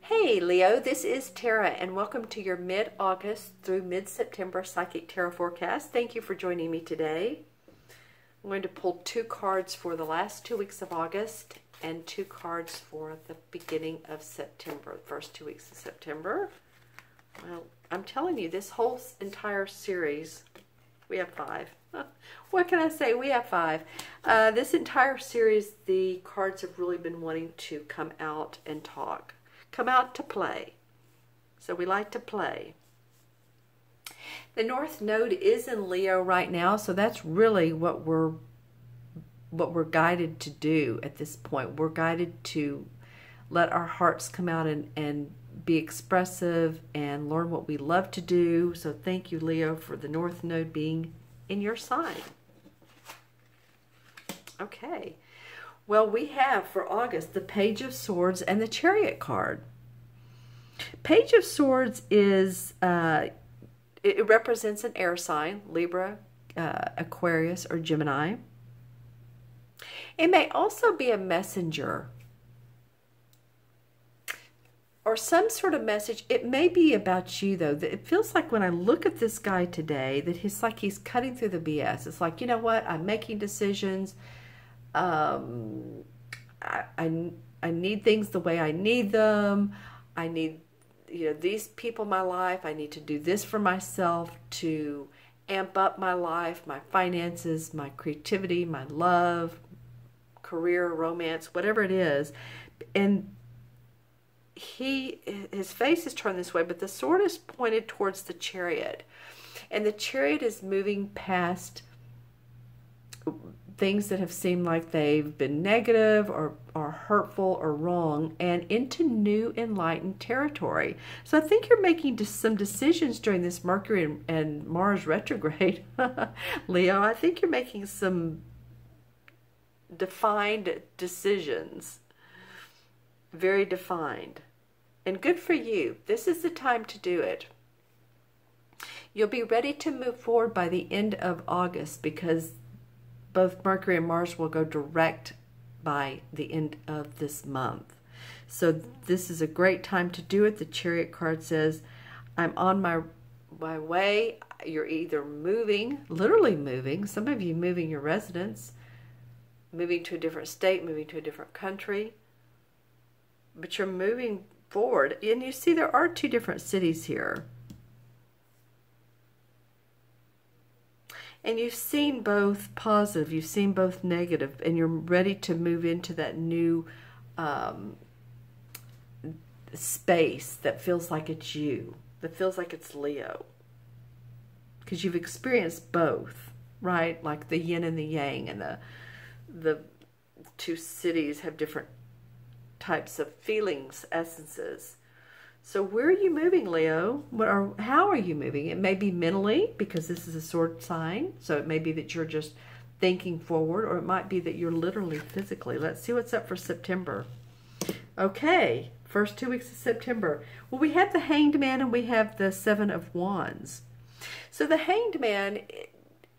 Hey Leo, this is Tara and welcome to your mid-August through mid-September Psychic Tarot forecast. Thank you for joining me today. I'm going to pull two cards for the last 2 weeks of August and two cards for the beginning of September, the first 2 weeks of September. Well, I'm telling you, this whole entire series, we have 5. What can I say? We have 5. This entire series, the cards have really been wanting to come out and talk. Come out to play. So we like to play. The North Node is in Leo right now, so that's really what we're guided to do at this point. We're guided to let our hearts come out and be expressive and learn what we love to do. So thank you, Leo, for the North Node being in your sign. Okay. Well, we have for August the Page of Swords and the Chariot card. Page of Swords is, it represents an air sign, Libra, Aquarius, or Gemini. It may also be a messenger or some sort of message. It may be about you, though. It feels like when I look at this guy today that he's like he's cutting through the BS. It's like, you know what? I'm making decisions. I need things the way I need them. I need, these people in my life. I need to do this for myself to amp up my life, my finances, my creativity, my love, career, romance, whatever it is. And his face is turned this way, but the sword is pointed towards the Chariot. And the Chariot is moving past things that have seemed like they've been negative or hurtful or wrong and into new enlightened territory. So I think you're making some decisions during this Mercury and Mars retrograde, Leo. I think you're making some defined decisions, very defined. And good for you. This is the time to do it. You'll be ready to move forward by the end of August because both Mercury and Mars will go direct by the end of this month. So this is a great time to do it. The Chariot card says, I'm on my way. You're either moving, literally moving. Some of you moving your residence, moving to a different state, moving to a different country. But you're moving forward. And you see there are 2 different cities here. And you've seen both positive, you've seen both negative, and you're ready to move into that new space that feels like it's you, that feels like it's Leo. Because you've experienced both, right? Like the yin and the yang, and the 2 cities have different types of feelings, essences. So where are you moving, Leo? How are you moving? It may be mentally, because this is a sword sign. So it may be that you're just thinking forward, or it might be that you're literally physically. Let's see what's up for September. Okay, first 2 weeks of September. Well, we have the Hanged Man and we have the 7 of Wands. So the Hanged Man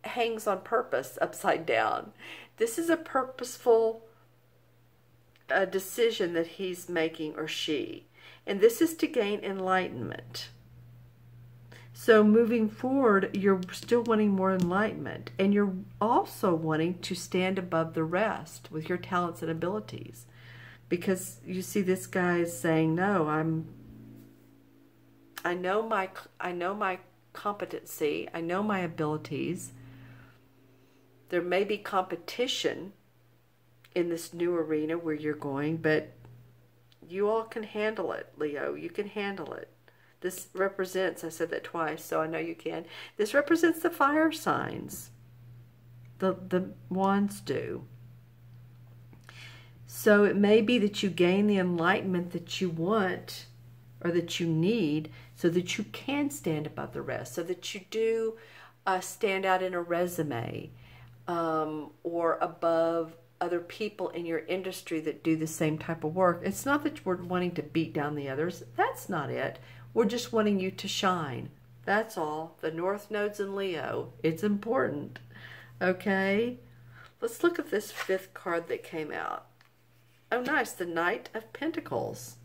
hangs on purpose upside down. This is a purposeful decision that he's making, or she. And this is to gain enlightenment. So moving forward, you're still wanting more enlightenment. And you're also wanting to stand above the rest with your talents and abilities. Because you see this guy is saying, no, I know my competency. I know my abilities. There may be competition in this new arena where you're going, but you all can handle it, Leo. You can handle it. This represents, I said that twice, so I know you can. This represents the fire signs. The wands do. So it may be that you gain the enlightenment that you want or that you need so that you can stand above the rest, so that you do stand out in a resume or above other people in your industry that do the same type of work. It's not that we're wanting to beat down the others. That's not it. We're just wanting you to shine. That's all. The North Node's in Leo. It's important. Okay? Let's look at this 5th card that came out. Oh, nice. The Knight of Pentacles.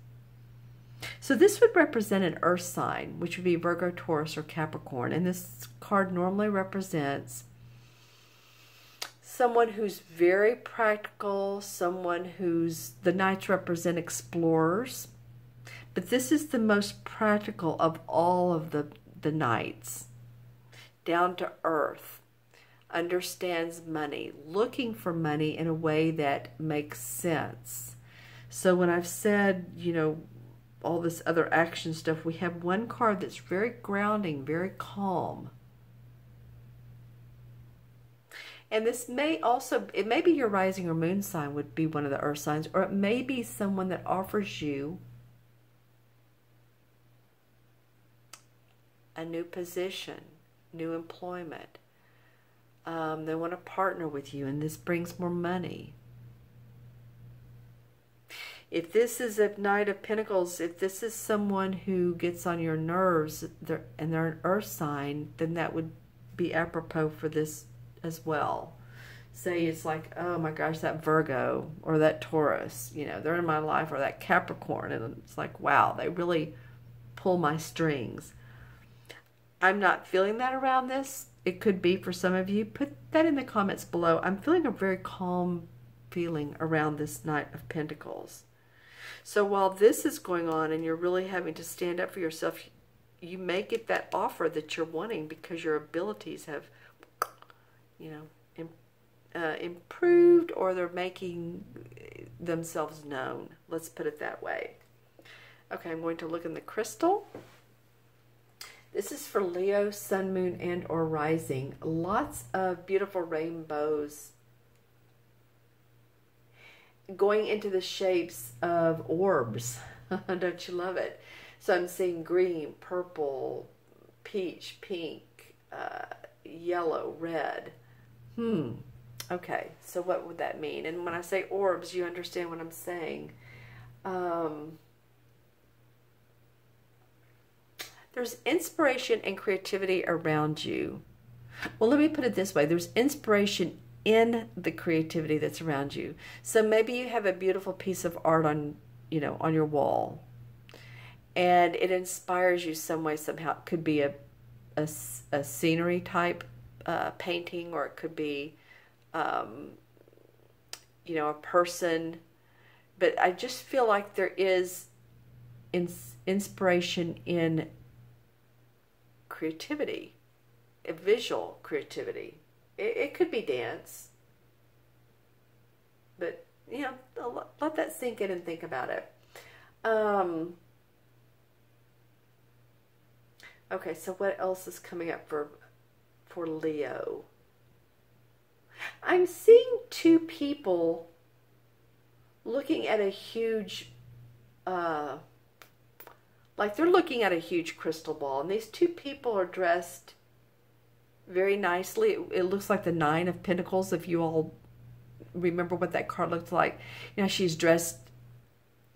So this would represent an earth sign, which would be Virgo, Taurus, or Capricorn. And this card normally represents someone who's very practical, someone who's, the Knights represent explorers. But this is the most practical of all of the Knights. Down to earth, understands money, looking for money in a way that makes sense. So when I've said, you know, all this other action stuff, we have one card that's very grounding, very calm. And this may also, it may be your rising or moon sign would be one of the earth signs, or it may be someone that offers you a new position, new employment. They want to partner with you, and this brings more money. If this is a Knight of Pentacles, if this is someone who gets on your nerves and they're an earth sign, then that would be apropos for this as well. Say it's like, oh my gosh, that Virgo or that Taurus, you know, they're in my life, or that Capricorn, and it's like, wow, they really pull my strings. I'm not feeling that around this. It could be for some of you. Put that in the comments below. I'm feeling a very calm feeling around this Knight of Pentacles. So while this is going on and you're really having to stand up for yourself, you may get that offer that you're wanting because your abilities have, you know, improved, or they're making themselves known. Let's put it that way. Okay, I'm going to look in the crystal. This is for Leo, Sun, Moon, and or Rising. Lots of beautiful rainbows going into the shapes of orbs. Don't you love it? So I'm seeing green, purple, peach, pink, yellow, red. Okay, so what would that mean? And when I say orbs, you understand what I'm saying. There's inspiration and creativity around you. Well, let me put it this way. There's inspiration in the creativity that's around you. So maybe you have a beautiful piece of art on, you know, on your wall, and it inspires you some way, somehow. It could be a scenery type painting, or it could be, you know, a person. But I just feel like there is inspiration in creativity, a visual creativity. It could be dance, but, you know, let that sink in and think about it. Okay, so what else is coming up for Leo? I'm seeing two people looking at a huge, like they're looking at a huge crystal ball, and these two people are dressed very nicely. It looks like the Nine of Pentacles, if you all remember what that card looks like. You know, she's dressed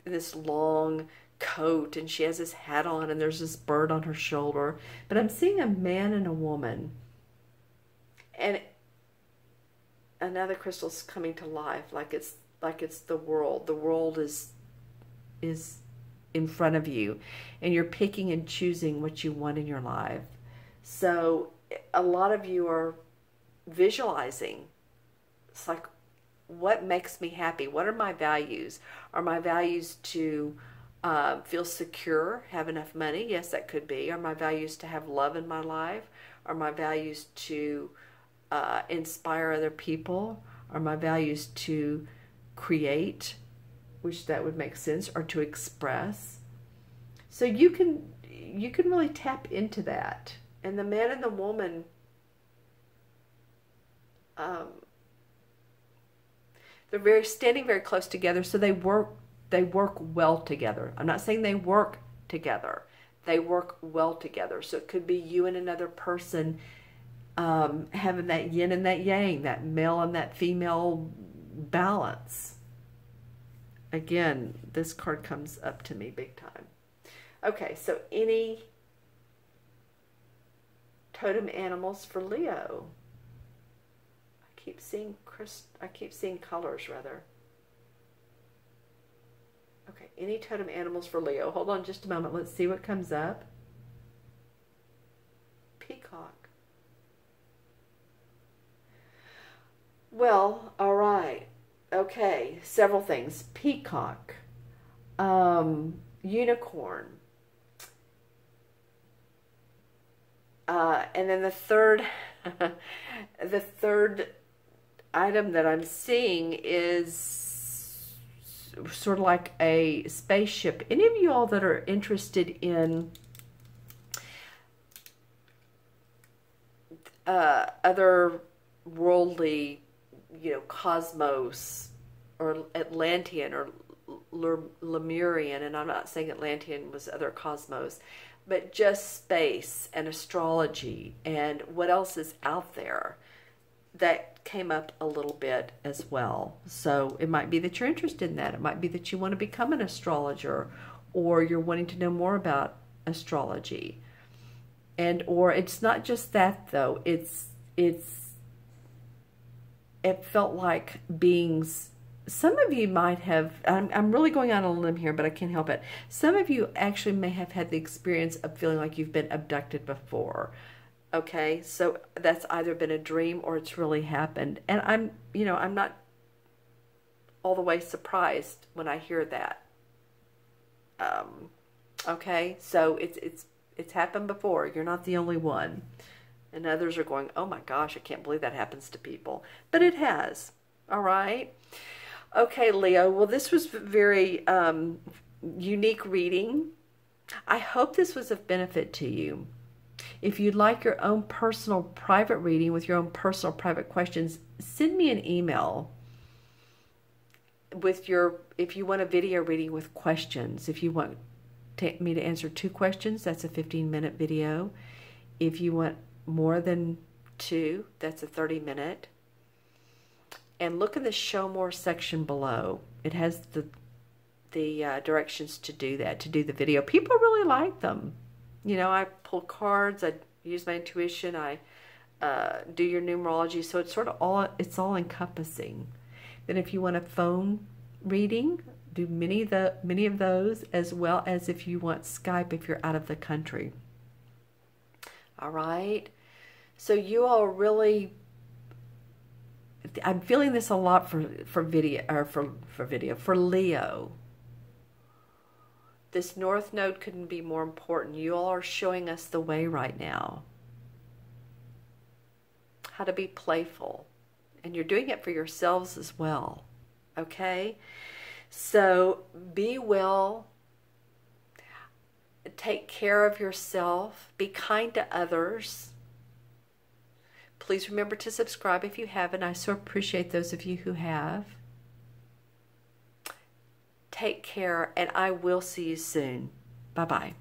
in this long coat, and she has this hat on, and there's this bird on her shoulder. But I'm seeing a man and a woman, and another crystal's coming to life, like it's the world. The world is in front of you, and you're picking and choosing what you want in your life. So a lot of you are visualizing. It's like, what makes me happy? What are my values? Are my values to feel secure, have enough money? Yes, that could be. Are my values to have love in my life? Are my values to inspire other people? Are my values to create, which that would make sense, or to express? So you can really tap into that. And the man and the woman, they're standing very close together, so they work well together. I'm not saying they work together. They work well together. So it could be you and another person having that yin and that yang, that male and that female balance. Again, this card comes up to me big time. Okay, so any totem animals for Leo? I keep seeing colors rather. Okay, Any totem animals for Leo. Hold on just a moment. Let's see what comes up. Peacock. Well, all right. Okay, several things. Peacock. Unicorn. And then the third item that I'm seeing is sort of like a spaceship. Any of you all that are interested in other worldly, cosmos or Atlantean or Lemurian, and I'm not saying Atlantean was other cosmos, but just space and astrology and what else is out there, that came up a little bit as well. So it might be that you're interested in that. It might be that you want to become an astrologer, or you're wanting to know more about astrology. And or it's not just that though. It felt like beings. Some of you might have, I'm really going on a limb here, but I can't help it. Some of you actually may have had the experience of feeling like you've been abducted before. Okay, so that's either been a dream or it's really happened. And I'm not all the way surprised when I hear that. Okay, so it's happened before. You're not the only one. And others are going, oh my gosh, I can't believe that happens to people. But it has. All right. Okay, Leo. Well, this was a very unique reading. I hope this was of benefit to you. If you'd like your own personal private reading with your own personal private questions, send me an email with if you want a video reading with questions. If you want me to answer 2 questions, that's a 15-minute video. If you want more than 2, that's a 30-minute. And look in the show more section below. It has the directions to do that, to do the video. People really like them. I pull cards, I use my intuition, I do your numerology, so it's sort of all encompassing. Then if you want a phone reading, do many of those, as well as if you want Skype if you're out of the country. All right. So you all really, I'm feeling this a lot for Leo. This North Node couldn't be more important. You all are showing us the way right now. How to be playful. And you're doing it for yourselves as well. Okay? So be well. Take care of yourself. Be kind to others. Please remember to subscribe if you haven't. I so appreciate those of you who have. Take care, and I will see you soon. Bye-bye.